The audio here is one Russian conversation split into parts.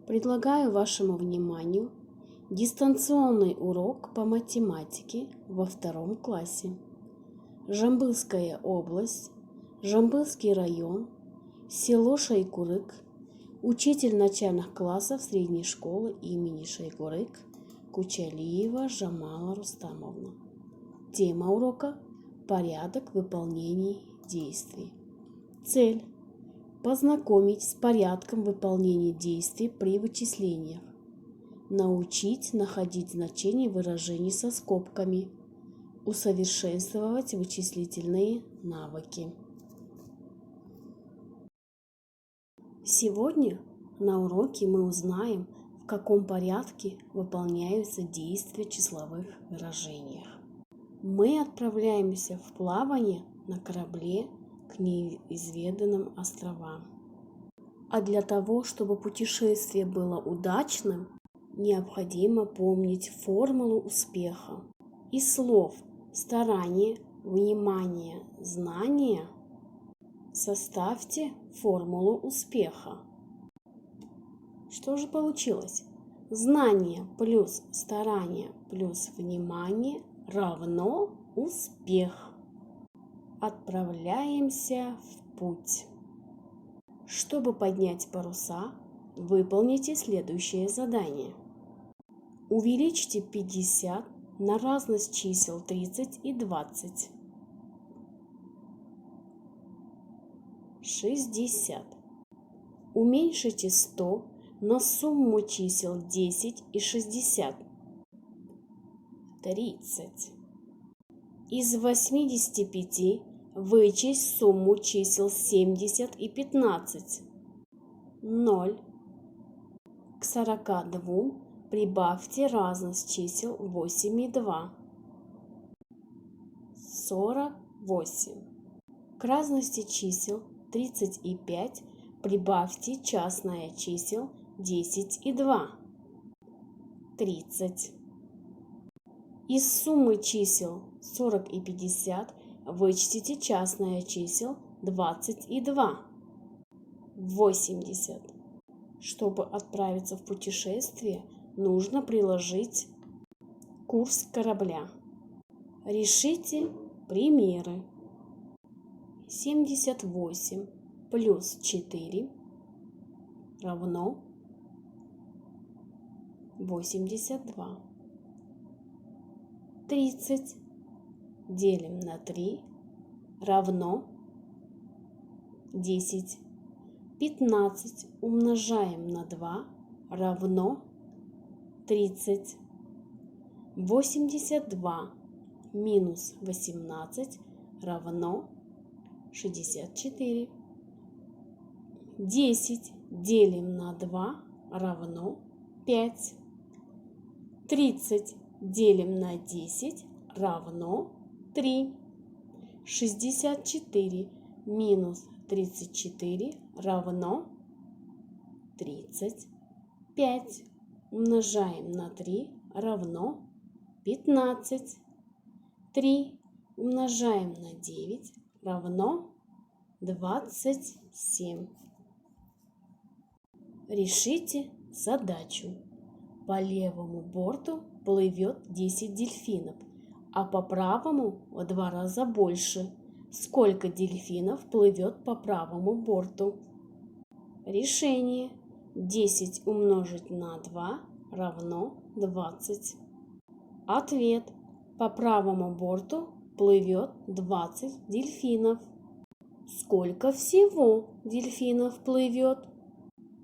Предлагаю вашему вниманию дистанционный урок по математике во 2 классе. Жамбылская область, Жамбылский район, село Шайкурык, учитель начальных классов средней школы имени Шайкурык Кучалиева Жамала Рустамовна. Тема урока – порядок выполнения действий. Цель – познакомить с порядком выполнения действий при вычислениях. Научить находить значение выражений со скобками. Усовершенствовать вычислительные навыки. Сегодня на уроке мы узнаем, в каком порядке выполняются действия в числовых выражениях. Мы отправляемся в плавание на корабле к неизведанным островам. А для того, чтобы путешествие было удачным, необходимо помнить формулу успеха. Из слов старание, внимание, знание составьте формулу успеха. Что же получилось? Знание плюс старание плюс внимание равно успех. Отправляемся в путь. Чтобы поднять паруса, выполните следующее задание. Увеличьте 50 на разность чисел 30 и 20. 60. Уменьшите 100 на сумму чисел 10 и 60. 30. Из 85 вычесть сумму чисел 70 и 15. 0. К 42 прибавьте разность чисел 8 и 2. 48. К разности чисел 30 и 5 прибавьте частное чисел 10 и 2. 30. Из суммы чисел 40 и 50 вычтите частное чисел 20 и 2. 80. Чтобы отправиться в путешествие, нужно приложить курс корабля. Решите примеры. 78 плюс 4 равно 82. 30 делим на 3 равно 10. 15 умножаем на 2 равно 30. 82 минус 18 равно 64. 10 делим на 2 равно 5. 30 делим на 10 равно 3. 64 минус 34 равно 35. Умножаем на 3 равно 15. 3 умножаем на 9 равно 27. Решите задачу. По левому борту плывет 10 дельфинов, а по правому в 2 раза больше. Сколько дельфинов плывет по правому борту? Решение. 10 умножить на 2 равно 20. Ответ. По правому борту плывет 20 дельфинов. Сколько всего дельфинов плывет?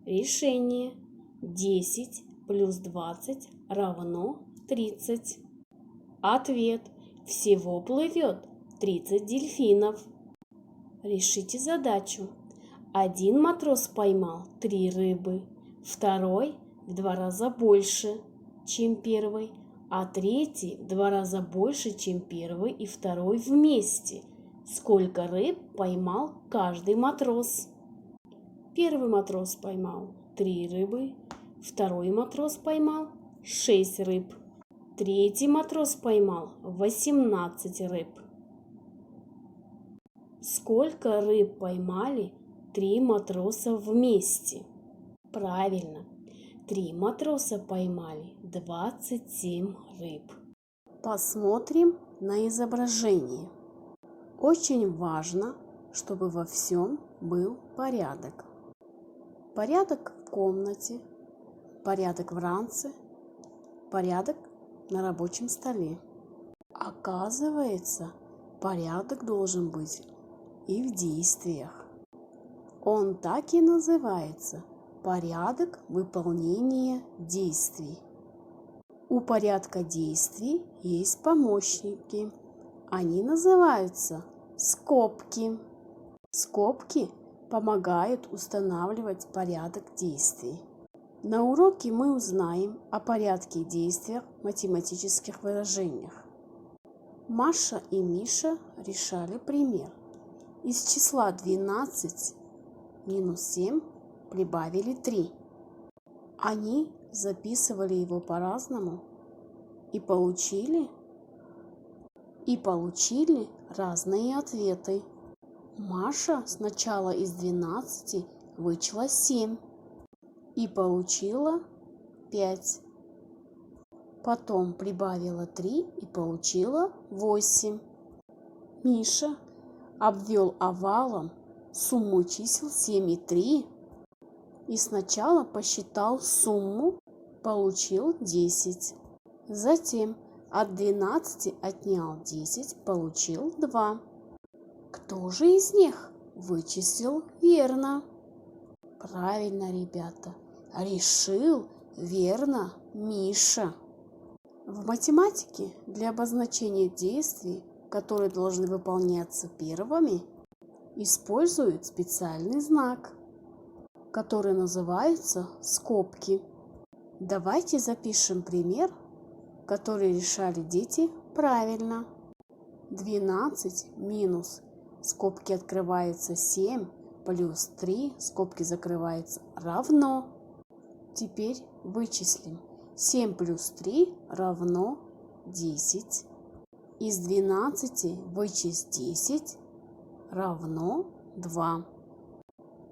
Решение. 10 плюс 20 равно 30. Ответ. Всего плывет 30 дельфинов. Решите задачу. Один матрос поймал 3 рыбы, второй в 2 раза больше, чем первый, а третий в 2 раза больше, чем первый и второй вместе. Сколько рыб поймал каждый матрос? Первый матрос поймал 3 рыбы, второй матрос поймал 6 рыб, третий матрос поймал 18 рыб. Сколько рыб поймали 3 матроса вместе? Правильно, 3 матроса поймали 27 рыб. Посмотрим на изображение. Очень важно, чтобы во всем был порядок. Порядок в комнате, порядок в ранце, порядок на рабочем столе. Оказывается, порядок должен быть и в действиях. Он так и называется – порядок выполнения действий. У порядка действий есть помощники. Они называются скобки. Скобки помогают устанавливать порядок действий. На уроке мы узнаем о порядке действий в математических выражениях. Маша и Миша решали пример. Из числа 12 минус 7 прибавили 3. Они записывали его по-разному и получили разные ответы. Маша сначала из 12 вычла 7 и получила 5. Потом прибавила 3 и получила 8. Миша обвел овалом сумму чисел 7 и 3 и сначала посчитал сумму, получил 10. Затем от 12 отнял 10, получил 2. Кто же из них вычислил верно? Правильно, ребята, решил верно Миша. В математике для обозначения действий, которые должны выполняться первыми, используют специальный знак, который называется скобки. Давайте запишем пример, который решали дети правильно. 12 минус, скобки открываются 7, плюс 3, скобки закрываются, равно. Теперь вычислим. 7 плюс 3 равно 10. Из 12 вычесть 10 равно 2.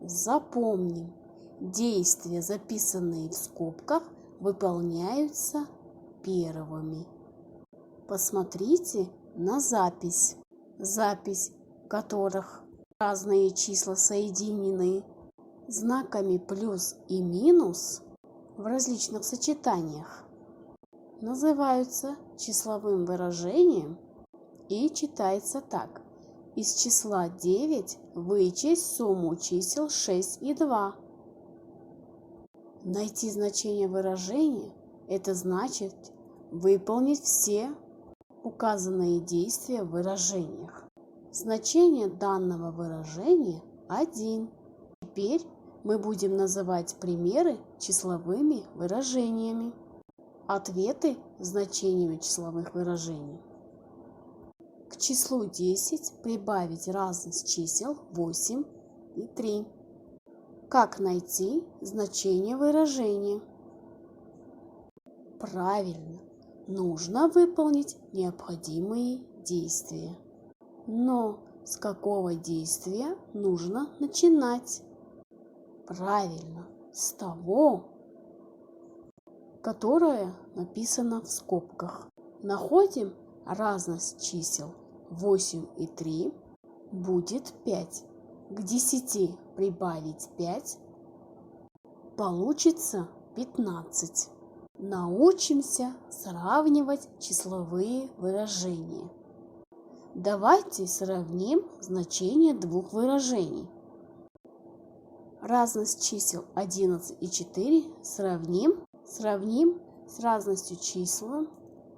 Запомним, действия, записанные в скобках, выполняются первыми. Посмотрите на запись, в которых разные числа соединены знаками плюс и минус в различных сочетаниях. Называются числовым выражением и читается так. Из числа 9 вычесть сумму чисел 6 и 2. Найти значение выражения – это значит выполнить все указанные действия в выражениях. Значение данного выражения 1. Теперь мы будем называть примеры числовыми выражениями. Ответы значениями числовых выражений. К числу 10 прибавить разность чисел 8 и 3. Как найти значение выражения? Правильно, нужно выполнить необходимые действия. Но с какого действия нужно начинать? Правильно, с того, которое написано в скобках. Находим разность чисел 8 и 3 будет 5. К 10 прибавить 5 получится 15. Научимся сравнивать числовые выражения. Давайте сравним значение двух выражений. Разность чисел 11 и 4 сравним с разностью чисел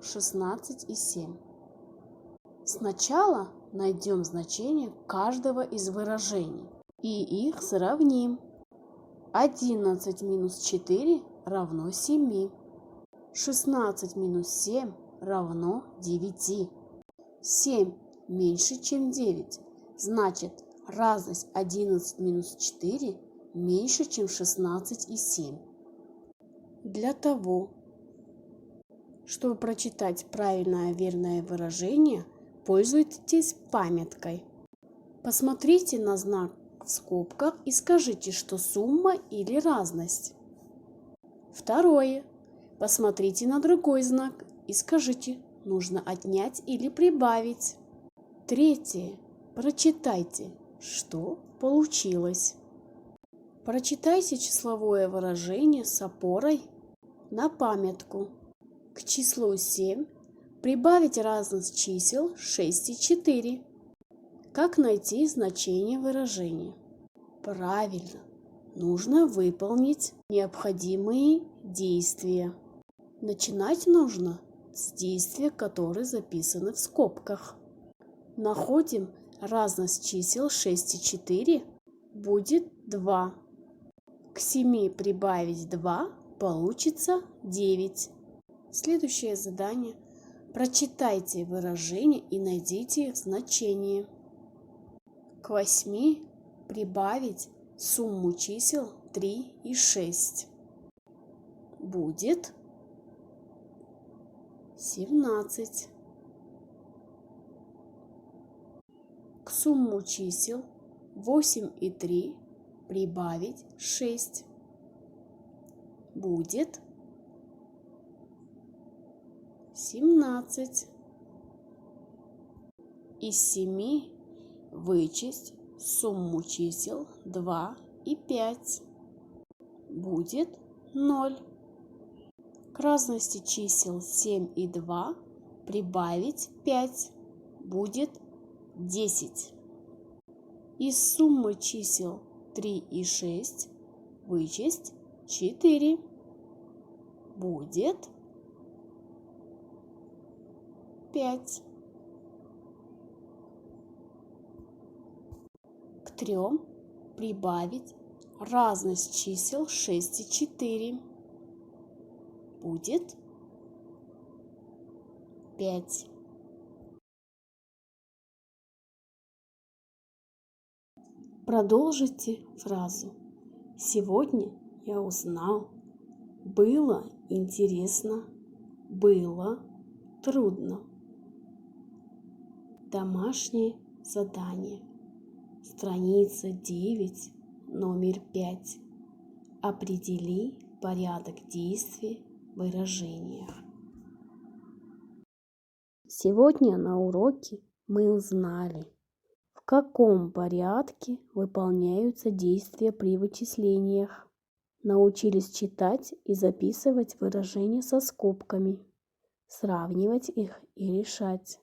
16 и 7. Сначала найдем значение каждого из выражений и их сравним. 11 минус 4 равно 7. 16 минус 7 равно 9. 7 меньше, чем 9. Значит, разность 11 минус 4 меньше, чем 16 и 7. Для того, чтобы прочитать правильное верное выражение, пользуйтесь памяткой. Посмотрите на знак в скобках и скажите, что сумма или разность. Второе. Посмотрите на другой знак и скажите, нужно отнять или прибавить. Третье. Прочитайте, что получилось. Прочитайте числовое выражение с опорой на памятку. К числу 7 прибавить разность чисел 6 и 4. Как найти значение выражения? Правильно, нужно выполнить необходимые действия. Начинать нужно с действия, которые записаны в скобках. Находим разность чисел 6 и 4 будет 2. К 7 прибавить 2 получится 9. Следующее задание. Прочитайте выражение и найдите значение. К 8 прибавить сумму чисел 3 и 6 будет 17. К сумму чисел 8 и 3 прибавить 6 будет 17. Из 7 вычесть сумму чисел 2 и 5 будет 0. К разности чисел 7 и 2 прибавить 5 будет 10. Из суммы чисел 3 и 6 вычесть 4 будет 5. К 3 прибавить разность чисел 6 и 4 будет 5. Продолжите фразу. Сегодня я узнал. Было интересно. Было трудно. Домашнее задание. Страница 9, номер 5. Определи порядок действий в выражениях. Сегодня на уроке мы узнали, в каком порядке выполняются действия при вычислениях. Научились читать и записывать выражения со скобками, сравнивать их и решать.